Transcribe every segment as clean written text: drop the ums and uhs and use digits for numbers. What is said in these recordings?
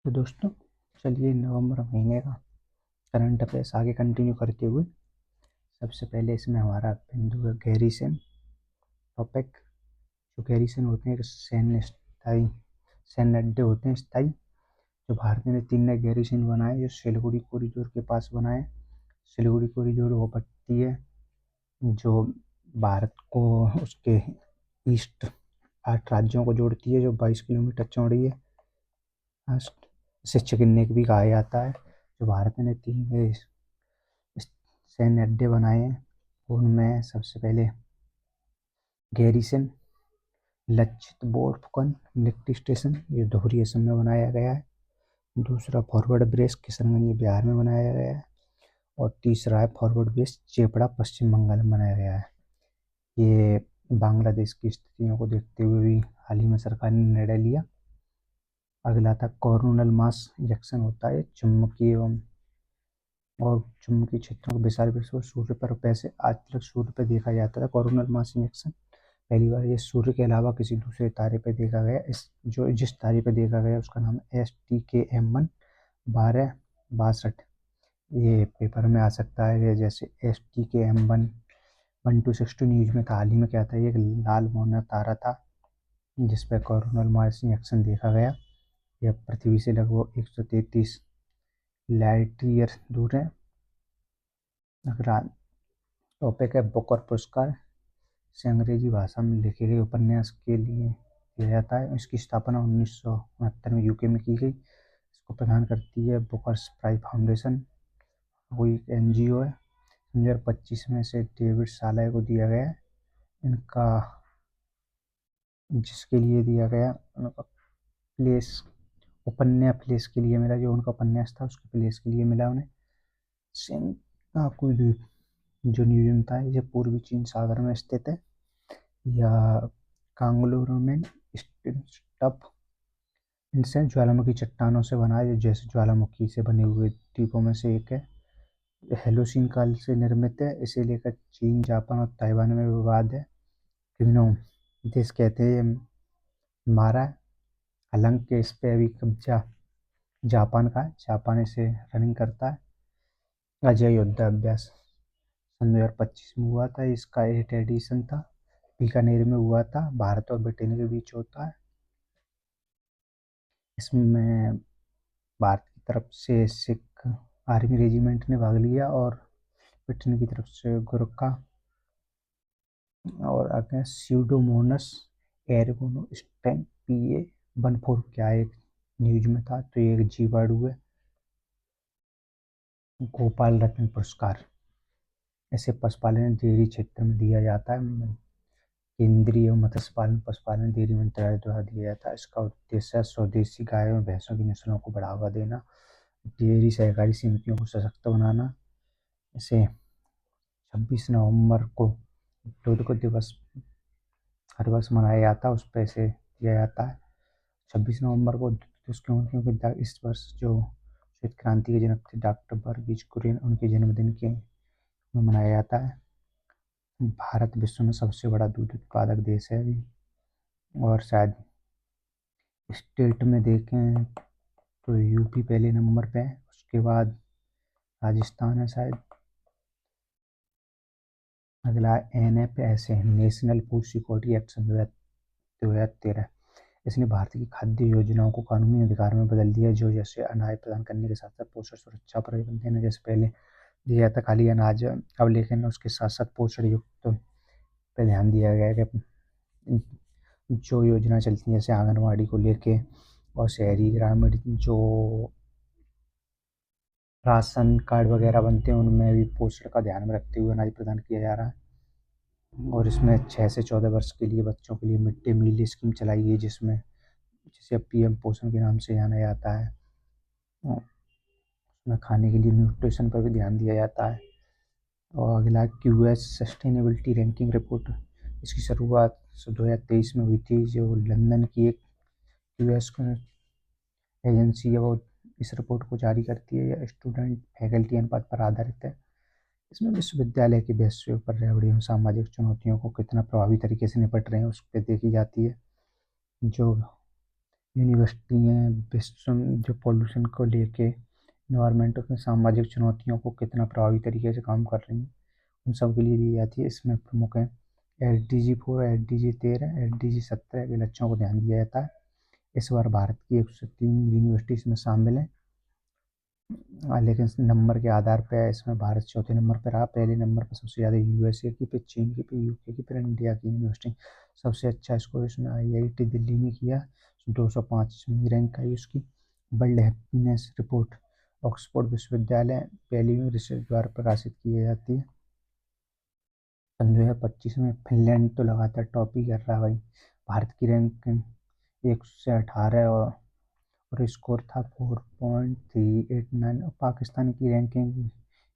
तो दोस्तों, चलिए नवंबर महीने का करंट अफेयर्स आगे कंटिन्यू करते हुए सबसे पहले इसमें हमारा बिंदु है गैरीसन टॉपिक। जो गैरीसन होते हैं सैन्य अड्डे होते हैं स्थायी, जो भारत ने 3 नए गैरीसन बनाए जो सिलीगुड़ी कॉरिडोर के पास बनाए। सिलीगुड़ी कॉरिडोर वो पट्टी है जो भारत को उसके ईस्ट 8 राज्यों को जोड़ती है, जो 22 किलोमीटर चौड़ी है। इसे चिकन नेक भी कहा जाता है। जो भारत ने 3 नए सैन्य अड्डे बनाए हैं उनमें सबसे पहले garrison Lachit Borphukan military station, ये दोहरी असम में बनाया गया है। दूसरा फॉरवर्ड बेस किशनगंज बिहार में बनाया गया है। और तीसरा है फॉरवर्ड बेस चेपड़ा पश्चिम बंगाल में बनाया गया है। ये बांग्लादेश की स्थितियों को देखते हुए भी हाल ही में सरकार ने निर्णय लिया। अगला था कोरोनल मास इंजेक्शन, होता है चुंबकीय और चुंबकीय क्षेत्रों को विशाल विश्व सूर्य पर पैसे आज तक सूर्य पर देखा जाता था। कोरोनल मास इंजेक्शन पहली बार ये सूर्य के अलावा किसी दूसरे तारे पर देखा गया। जिस तारे पर देखा गया उसका नाम STKM1 1262। ये पेपर में आ सकता है, जैसे STKM1 1262 न्यूज में था। हाल ही में क्या था, ये एक लाल मोहना तारा था जिस पर कोरोनल मास इंजेक्शन देखा गया। यह पृथ्वी से लगभग 133 लाइट ईयर दूर है। अगला टॉपिक है बुकर पुरस्कार, से अंग्रेजी भाषा में लिखे गए उपन्यास के लिए दिया जाता है। इसकी स्थापना 1969 में यूके में की गई। इसको प्रदान करती है बुकर्स प्राइज फाउंडेशन, कोई एक NGO है। 2025 में से डेविड सालाय को दिया गया है। इनका जिसके लिए दिया गया उनका प्लेस उपन्यास प्लेस के लिए मिला, जो उनका उपन्यास था उसके प्लेस के लिए मिला उन्हें। सेंकाकुई द्वीप जो न्यूजीलैंड था, ये पूर्वी चीन सागर में स्थित है। या कांगलोरमेन स्टफ इनसे ज्वालामुखी चट्टानों से बना है, जैसे ज्वालामुखी से बने हुए द्वीपों में से एक है। हेलोसीन काल से निर्मित है। इसे लेकर चीन, जापान और ताइवान में विवाद है। तीनों देश कहते हैं ये मारा है। हालांकि इस पे अभी कब्जा जापान का है, जापान इसे रनिंग करता है। अजय युद्धाभ्यास सन 2025 में हुआ था। इसका 8 एडिशन था, बीकानेर में हुआ था। भारत और ब्रिटेन के बीच होता है। इसमें भारत की तरफ से सिख आर्मी रेजिमेंट ने भाग लिया और ब्रिटेन की तरफ से गुरखा। और आगे स्यूडोमोनस एरगोनोस्टेम PA14 क्या एक न्यूज में था, तो ये एक जीवाणु है। गोपाल रत्न पुरस्कार इसे पशुपालन डेयरी क्षेत्र में दिया जाता है। केंद्रीय मत्स्य पालन पशुपालन डेयरी मंत्रालय द्वारा दिया जाता है। इसका उद्देश्य है स्वदेशी गायों और भैंसों की नस्लों को बढ़ावा देना, डेयरी सहकारी समितियों को सशक्त बनाना। इसे 26 नवंबर को दूध को दिवस हर वर्ष मनाया जाता है, उस पर इसे दिया जाता है 26 नवंबर को। क्योंकि इस वर्ष जो श्वेत क्रांति के जनक थे डॉक्टर वर्गीज कुरियन, उनके जन्मदिन के में मनाया जाता है। भारत विश्व में सबसे बड़ा दूध उत्पादक देश है अभी। और शायद स्टेट में देखें तो यूपी पहले नंबर पे है, उसके बाद राजस्थान है शायद। अगला NFS है, नेशनल फूड सिक्योरिटी एक्ट 2013। इसने भारत की खाद्य योजनाओं को कानूनी अधिकार में बदल दिया, जो जैसे अनाज प्रदान करने के साथ साथ पोषण सुरक्षा पर भी देना। जैसे पहले दिया जाता खाली अनाज, अब लेकिन उसके साथ साथ पोषण युक्त पे ध्यान दिया गया है कि जो योजना चलती है जैसे आंगनवाड़ी को लेके और शहरी ग्रामीण जो राशन कार्ड वगैरह बनते हैं उनमें भी पोषण का ध्यान में रखते हुए अनाज प्रदान किया जा रहा है। और इसमें 6 से 14 वर्ष के लिए बच्चों के लिए मिड डे मील स्कीम चलाई गई, जिसे PM पोषण के नाम से जाना जाता है। उसमें खाने के लिए न्यूट्रिशन पर भी ध्यान दिया जाता है। और अगला QS सस्टेनेबिलिटी रैंकिंग रिपोर्ट, इसकी शुरुआत 2023 में हुई थी, जो लंदन की एक QS एजेंसी है वो इस रिपोर्ट को जारी करती है। यह स्टूडेंट फैकल्टी अनुपात पर आधारित है। इसमें विश्वविद्यालय की वैश्विक पर्यावरणीय और सामाजिक चुनौतियों को कितना प्रभावी तरीके से निपट रहे हैं उस पर देखी जाती है। जो यूनिवर्सिटी हैं, विश्व जो पॉल्यूशन को लेके इन्वायरमेंट में सामाजिक चुनौतियों को कितना प्रभावी तरीके से काम कर रही हैं, उन सब के लिए दी जाती है। इसमें प्रमुख है SDG 4, SDG 13, SDG 17 के लक्ष्यों को ध्यान दिया जाता है। इस बार भारत की 103 यूनिवर्सिटी इसमें शामिल है, लेकिन नंबर के आधार पर इसमें भारत चौथे नंबर पर रहा। पहले नंबर पर सबसे ज़्यादा USA की, फिर चीन की, फिर UK की, फिर इंडिया की यूनिवर्सिटी। सबसे अच्छा स्कोर इसमें IIT दिल्ली ने किया, 205वीं रैंक आई उसकी। वर्ल्ड हैप्पीनेस रिपोर्ट ऑक्सफोर्ड विश्वविद्यालय पहली में रिसर्च द्वारा प्रकाशित की जाती है। सन 2025 में फिनलैंड तो लगातार टॉप ही कर रहा है भाई। भारत की रैंकिंग 118 और स्कोर था 4.389, और पाकिस्तान की रैंकिंग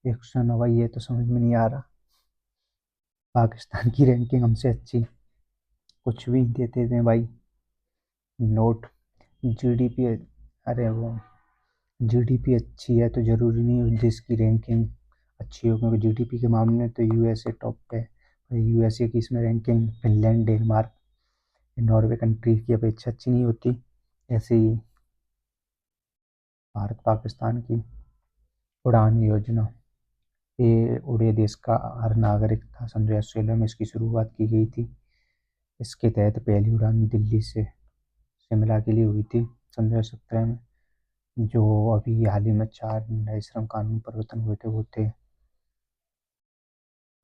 109। ये तो समझ में नहीं आ रहा, पाकिस्तान की रैंकिंग हमसे अच्छी कुछ भी देते थे भाई। नोट GDP, अरे वो GDP अच्छी है तो ज़रूरी नहीं उस देश की रैंकिंग अच्छी हो, क्योंकि GDP के मामले में तो USA टॉप पे है। USA की इसमें ranking Finland, Denmark, Norway country की अपेक्षा अच्छी नहीं होती। ऐसे ही भारत पाकिस्तान की उड़ान योजना, ये उड़े देश का हर नागरिक था। सन 2016 में इसकी शुरुआत की गई थी। इसके तहत पहली उड़ान दिल्ली से शिमला के लिए हुई थी सन 2017 में। जो अभी हाल ही में 4 नए श्रम कानून परिवर्तन हुए थे, वो थे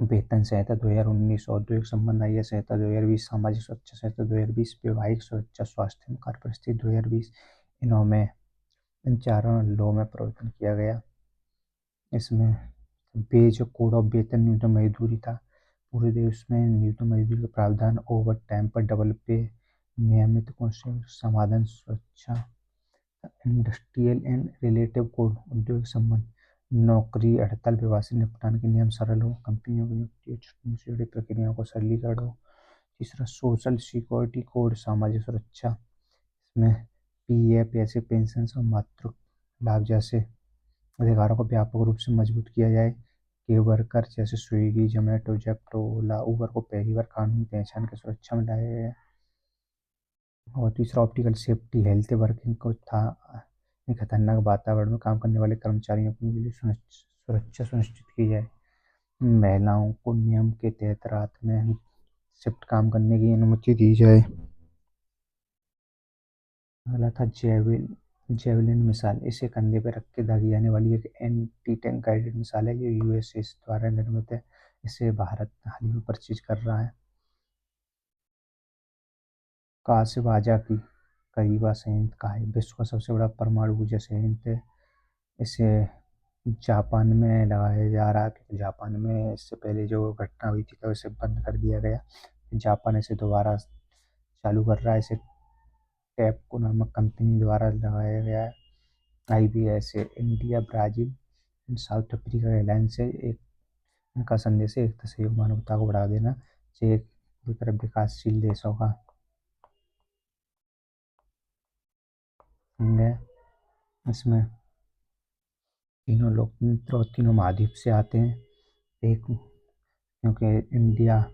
वेतन संहिता 2019, औद्योगिक संबंध आईएस संहिता 2020, सामाजिक सुरक्षा संहिता 2020, वैवाहिक सुरक्षा, स्वास्थ्य एवं कार्य परिस्थिति 2020। इन चारों लॉ में परिवर्तन किया गया। इसमें जो कोड ऑफ वेतन न्यूनतम मजदूरी था, पूरे देश में न्यूनतम मजदूरी का प्रावधान, ओवर टाइम पर डबल पे, नियमित समाधान, सुरक्षा, इंडस्ट्रियल एंड रिलेटिव कोड, उद्योग संबंध, नौकरी हड़ताल, विवाद से निपटान के नियम सरल हो, कंपनियों की नियुक्ति छुट्टियों से जुड़ी प्रक्रियाओं को सरलीकरण हो। तीसरा सोशल सिक्योरिटी कोड, सामाजिक सुरक्षा, इसमें PF ऐसे पेंशन और मातृ लाभ जैसे अधिकारों को व्यापक रूप से मजबूत किया जाए। कि वर्कर जैसे स्विगी, जोमेटो, जेप्टो, ओला, उबर को पहली बार कानूनी पहचान की सुरक्षा में लाया गया। और तीसरा ऑप्टिकल सेफ्टी, हेल्थ वर्किंग को था खतरनाक वातावरण में काम करने वाले कर्मचारियों के लिए सुरक्षा सुनिश्चित की जाए। महिलाओं को नियम के तहत रात में शिफ्ट काम करने की अनुमति दी जाए। अगला था जेवलिन मिसाइल, इसे कंधे पर रख के दागी जाने वाली एक एंटी टैंक गाइडेड मिसाइल है। ये USA द्वारा निर्मित है। इसे भारत हाल ही में परचेज कर रहा है। कासिवाजा की करीबा संयंत्र का है, विश्व का सबसे बड़ा परमाणु ऊर्जा संयंत्र है। इसे जापान में लगाया जा रहा है, क्योंकि जापान में इससे पहले जो घटना हुई थी तो इसे बंद कर दिया गया। जापान इसे दोबारा चालू कर रहा है। इसे टेपको नामक कंपनी द्वारा लगाया गया है। IBS India, Brazil and south Africa airlines से एक इनका संदेश है, एकता, सहयोग, मानवता को बढ़ावा देना चाहिए पूरी तरह विकासशील देशों का संघ है। इसमें तीनों लोकतंत्र और तीनों महाद्वीप से आते हैं। एक क्योंकि इंडिया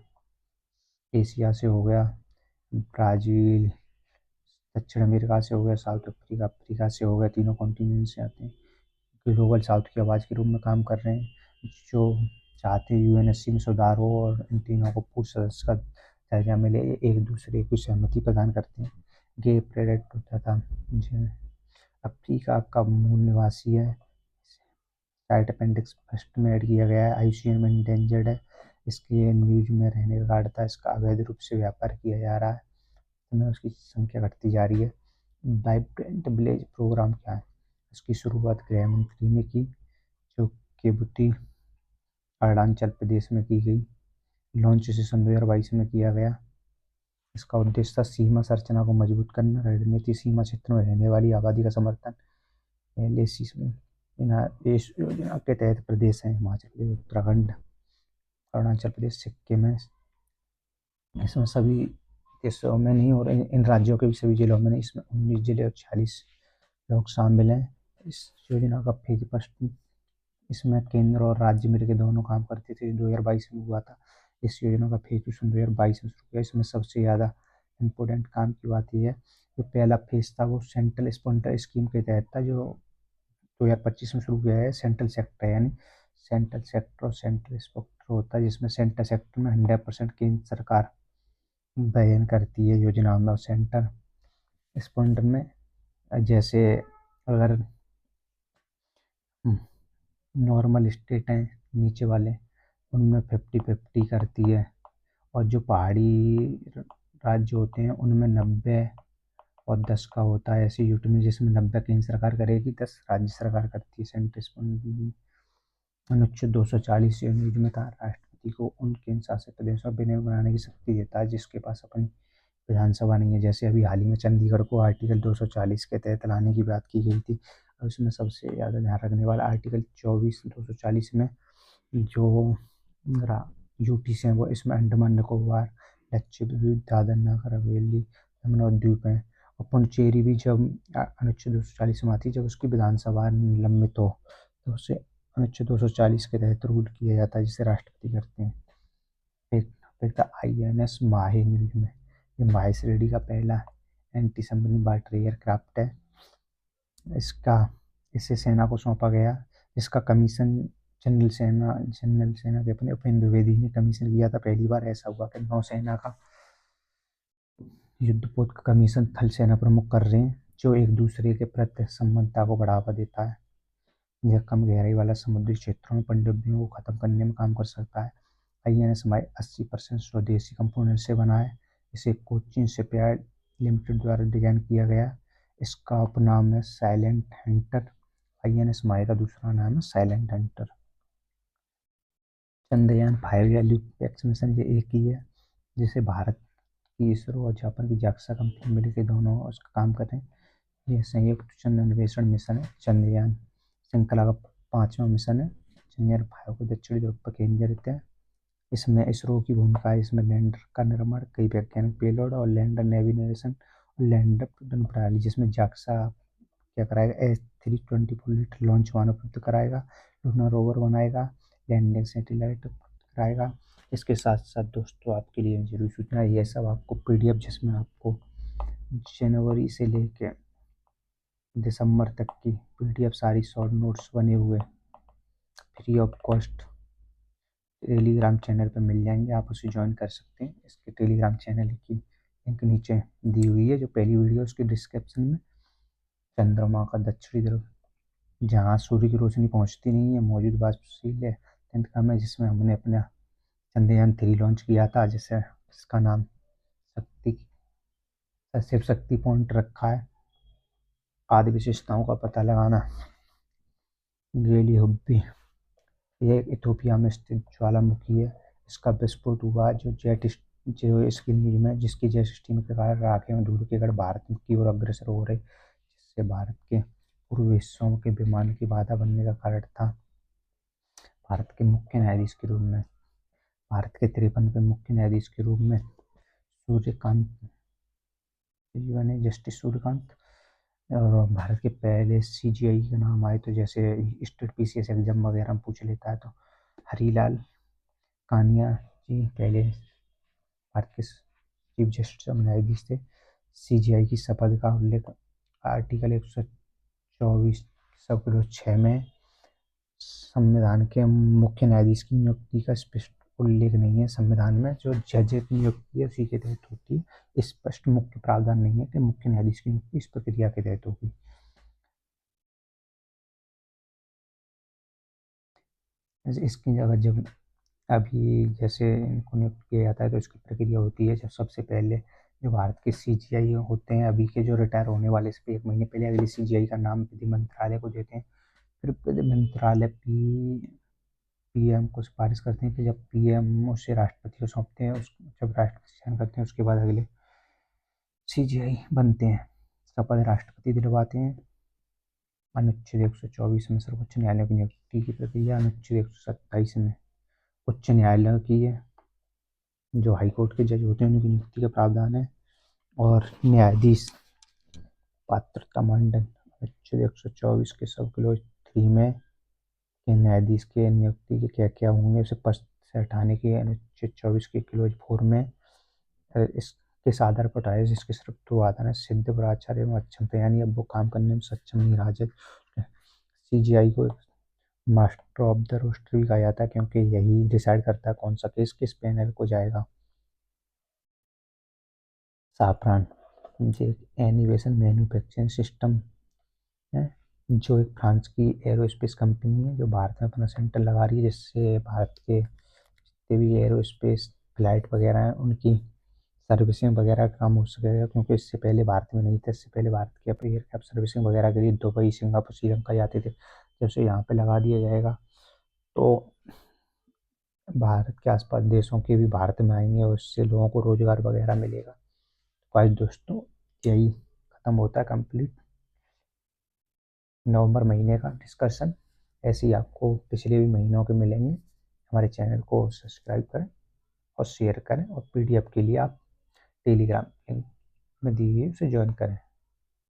एशिया से हो गया, ब्राज़ील दक्षिण अमेरिका से हो गया, साउथ अफ्रीका अफ्रीका से हो गया, तीनों कॉन्टिनेंट से आते हैं। ग्लोबल साउथ की आवाज़ के रूप में काम कर रहे हैं, जो चाहते हैं UNSC में सुधार हो और इन तीनों को पूर्ण सदस्य का दर्जा मिले। एक दूसरे को सहमति प्रदान करते हैं। गे प्रेडेक्ट तथा अफ्रीका का मूल निवासी है। साइट अपेंडिक्स फर्स्ट में ऐड किया गया है। IUCN में इंडेंजर्ड है। इसके न्यूज में रहने का कार्ड था। इसका अवैध रूप से व्यापार किया जा रहा है, तो में उसकी संख्या घटती जा रही है। वाइब्रेंट विलेज प्रोग्राम क्या है? इसकी शुरुआत गृह मंत्री ने की, जो केबुती अरुणाचल प्रदेश में की गई। लॉन्च इसे सन 2022 में किया गया। इसका उद्देश्य था सीमा संरचना को मजबूत करना, रणनीति, सीमा क्षेत्र में रहने वाली आबादी का समर्थन। LAC में इस योजना के तहत प्रदेश हैं हिमाचल प्रदेश, उत्तराखंड, अरुणाचल प्रदेश, सिक्किम है। इसमें सभी देशों में नहीं, और इन राज्यों के भी सभी जिलों में नहीं। इसमें 19 जिले और 40 लोग शामिल हैं। इस योजना का फेज फर्स्ट, इसमें केंद्र और राज्य मिलकर दोनों काम करते थे। 2022 में हुआ था। इस योजना का फेज 2 सन 2022 में शुरू किया। इसमें सबसे ज़्यादा इम्पोर्टेंट काम की बात यह है, जो पहला फेज था वो सेंट्रल स्पॉन्सर स्कीम के तहत था, जो 2025 में शुरू किया है। सेंट्रल सेक्टर यानी सेंट्रल सेक्टर और सेंट्रल स्पॉन्सर होता है, जिसमें सेंट्रल सेक्टर में 100% केंद्र सरकार वहन करती है योजनाओं में, और सेंट्रल स्पॉन्सर में जैसे अगर नॉर्मल स्टेट हैं नीचे वाले, उनमें 50-50 करती है, और जो पहाड़ी राज्य होते हैं उनमें 90 और 10 का होता है। ऐसी यूटी में जिसमें 90 केंद्र सरकार करेगी, 10 राज्य सरकार करती है। सेंट्रल अनुच्छेद 240 ये न्यूज में कहा, राष्ट्रपति को उन केंद्र शासित प्रदेशों में विनियम बनाने की शक्ति देता है जिसके पास अपनी विधानसभा नहीं है। जैसे अभी हाल ही में चंडीगढ़ को आर्टिकल 240 के तहत लाने की बात की गई थी, और उसमें सबसे ज़्यादा ध्यान रखने वाला आर्टिकल 240 में जो यूटी से हैं वो इसमें अंडमान निकोबार, लक्षद्वीप, दादर नगर हवेली, दमन और द्वीप हैं। और पुडुचेरी भी जब अनुच्छेद 240 में आती है, जब उसकी विधानसभा निलंबित हो तो उसे अनुच्छेद 240 के तहत रूल किया जाता है, जिसे राष्ट्रपति करते हैं। फिर था INS माहे न्यूज में, ये माहे श्रेणी का पहला एंटी सबमरीन वाटर एयरक्राफ्ट है। इसे सेना को सौंपा गया, इसका कमीशन जनरल सेना के अपने उपेंद्र द्विवेदी ने कमीशन किया था। पहली बार ऐसा हुआ कि नौसेना का युद्धपोत का कमीशन थल सेना प्रमुख कर रहे हैं, जो एक दूसरे के प्रति संबंधता को बढ़ावा देता है। यह कम गहराई वाला समुद्री क्षेत्रों में पनडुब्बियों को खत्म करने में काम कर सकता है। INS माहे 80% स्वदेशी कंपोनेंट से बना है। इसे कोचीन शिपयार्ड लिमिटेड द्वारा डिजाइन किया गया। इसका उपनाम है साइलेंट हंटर। INS माहे का दूसरा नाम है साइलेंट हंटर। चंद्रयान 5 या लूप एक्स मिशन ये एक ही है, जिसे भारत की इसरो और जापान की जाक्सा कंपनी मिलकर दोनों उसका काम कर रहे हैं। यह संयुक्त चंद्र अन्वेषण मिशन है। चंद्रयान श्रृंखला का 5वां मिशन है। चंद्रयान 5 को दक्षिणी ध्रुव पर केंद्रित है। इसमें इसरो की भूमिका है, इसमें लैंडर का निर्माण, कई वैज्ञानिक पेलोड और लैंडर नेविगेशन और लैंडर प्रदान प्रणाली, जिसमें जाक्सा क्या कराएगा, S324 लीटर लॉन्च वाहन उपलब्ध कराएगा, लूनर रोवर बनाएगा, लैंडिंग सैटेलाइट कराएगा। इसके साथ साथ दोस्तों आपके लिए जरूरी सूचना है, यह सब आपको PDF जिसमें आपको जनवरी से लेके दिसंबर तक की PDF सारी शॉर्ट नोट्स बने हुए free of cost Telegram channel पर मिल जाएंगे, आप उसे ज्वाइन कर सकते हैं। इसके टेलीग्राम चैनल की लिंक नीचे दी हुई है, जो पहली वीडियो उसके डिस्क्रिप्शन में। चंद्रमा का दक्षिणी ध्रुव, जहाँ सूर्य की रोशनी पहुँचती नहीं है, मौजूद वाष्पशील है अत्यंत कम है, जिसमें हमने अपना चंद्रयान 3 लॉन्च किया था, जिसका नाम शक्ति शिव शक्ति पॉइंट रखा है। आदि विशेषताओं का पता लगाना। गेली हुब्बी, ये इथोपिया में स्थित ज्वालामुखी है। इसका विस्फोट हुआ जो इसकी न्यूज में, जिसकी जेट स्ट्रीम के कारण राख एवं धूल के कण भारत की ओर अग्रसर हो रहे, जिससे भारत के पूर्व हिस्सों के विमान की बाधा बनने का कारण था। भारत के मुख्य न्यायाधीश के रूप में, भारत के 53वें मुख्य न्यायाधीश के रूप में सूर्यकांत जी बने, जस्टिस सूर्यकांत। और भारत के पहले CGI का नाम आए तो जैसे स्टेट PCS एग्जाम वगैरह में पूछ लेता है, तो हरीलाल कानिया जी पहले भारत के चीफ जस्टिस और न्यायाधीश थे। CGI की शपथ का उल्लेख आर्टिकल 124 सब 6 में। संविधान के मुख्य न्यायाधीश की नियुक्ति का स्पष्ट उल्लेख नहीं है संविधान में, जो जज की नियुक्ति है उसी के तहत होती है। स्पष्ट मुख्य प्रावधान नहीं है कि मुख्य न्यायाधीश की नियुक्ति इस प्रक्रिया के तहत होगी। इसकी जगह जब अभी जैसे इनको नियुक्त किया जाता है तो इसकी प्रक्रिया होती है, जब सबसे पहले जो भारत के CGI होते हैं, अभी के जो रिटायर होने वाले, इस पर 1 महीने पहले अगले CGI का नाम विधि मंत्रालय को देते हैं। फिर विधि मंत्रालय PM को सिफारिश करते हैं, कि जब PM उसे राष्ट्रपति को सौंपते हैं, जब राष्ट्रपति साइन करते हैं उसके बाद अगले CGI बनते हैं। शपथ राष्ट्रपति दिलवाते हैं। अनुच्छेद 124 में सर्वोच्च न्यायालय की नियुक्ति की प्रक्रिया, अनुच्छेद 127 में उच्च न्यायालय की है, जो हाईकोर्ट के जज होते हैं उनकी नियुक्ति का प्रावधान है। और न्यायाधीश पात्रता मानदंड, अनुच्छेद 124 के सब क्लोज 3 में के न्यायाधीश के नियुक्ति के क्या क्या होंगे, उसे पद से हटाने के अनुच्छेद 24 के क्लोज 4 में। इसके किस आधार पर उठाया, जिसके सिर्फ 2 आधार हैं, सिद्ध पराचार्य एवं अक्षमता, यानी अब वो काम करने में सक्षम नहीं रहा। सीजीआई को मास्टर ऑफ द रोस्टर भी कहा जाता है, क्योंकि यही डिसाइड करता है कौन सा केस किस पैनल को जाएगा। साफरान जो एनिवेशन मैन्युफैक्चरिंग सिस्टम है, जो एक फ्रांस की एरोस्पेस कंपनी है, जो भारत में अपना सेंटर लगा रही है, जिससे भारत के जितने भी एरोस्पेस फ्लाइट वगैरह हैं उनकी सर्विसिंग वगैरह का काम हो सकेगा, क्योंकि इससे पहले भारत में नहीं था। इससे पहले भारत के एयरक्राफ्ट सर्विसिंग वगैरह के लिए दुबई, सिंगापुर, श्रीलंका जाते थे। जब से यहाँ पे लगा दिया जाएगा तो भारत के आसपास देशों के भी भारत में आएंगे और उससे लोगों को रोजगार वगैरह मिलेगा। तो आज दोस्तों यही खत्म होता है कंप्लीट नवंबर महीने का डिस्कशन। ऐसे ही आपको पिछले भी महीनों के मिलेंगे। हमारे चैनल को सब्सक्राइब करें और शेयर करें, और पीडीएफ के लिए आप टेलीग्राम लिंक में दी हुई उसे ज्वाइन करें।